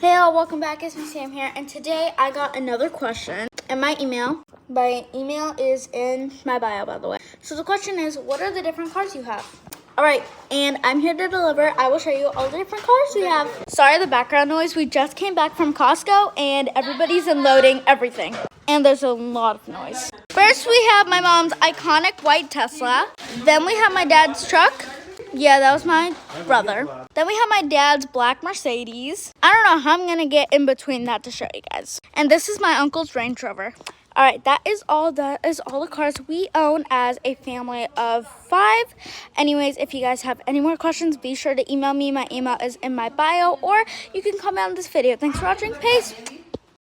Hey all, welcome back. It's me Sam here, and today I got another question in my email. My email is in my bio, by the way. So the question is, what are the different cars you have? Alright, and I'm here to deliver. I will show you all the different cars we have. Sorry the background noise. We just came back from Costco and everybody's unloading everything. And there's a lot of noise. First we have my mom's iconic white Tesla. Then we have my dad's truck. Yeah, that was my brother. Then we have my dad's black Mercedes. I don't know how I'm gonna get in between that to show you guys. And this is my uncle's Range Rover. All right, that is all the cars we own as a family of 5. Anyways, if you guys have any more questions, be sure to email me. My email is in my bio, or you can comment on this video. Thanks for watching. Peace.